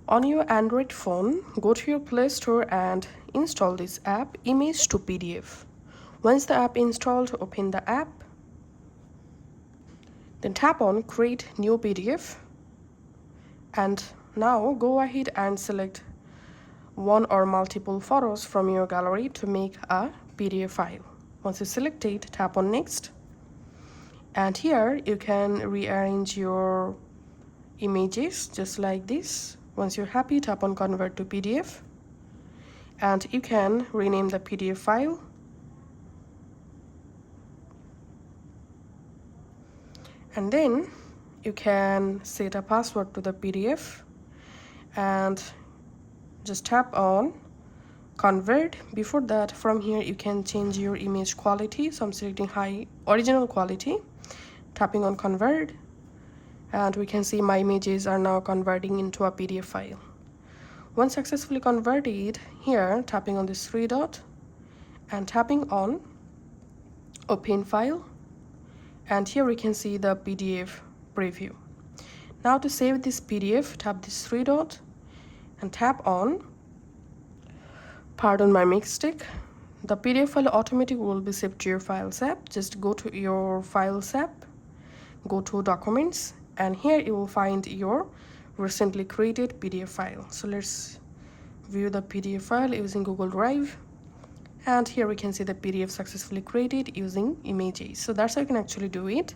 On your Android phone, go to your Play Store and install this app, Image to PDF. Once the app installed, open the app. Then tap on Create New PDF. And now go ahead and select one or multiple photos from your gallery to make a PDF file. Once you select it, tap on Next. And here you can rearrange your images just like this. Once you're happy, tap on Convert to PDF. And you can rename the PDF file. And then you can set a password to the PDF and just tap on Convert. Before that, from here you can change your image quality. So I'm selecting high original quality, tapping on Convert, and we can see my images are now converting into a PDF file. Once successfully converted, here tapping on this three dot and tapping on Open File, and here we can see the PDF preview. Now to save this PDF, tap this three dot and tap on Pardon my mistake. The PDF file automatically will be saved to your Files app. Just go to your Files app, go to Documents, and here you will find your recently created PDF file. So let's view the PDF file using Google Drive. And here we can see the PDF successfully created using images. So that's how you can actually do it.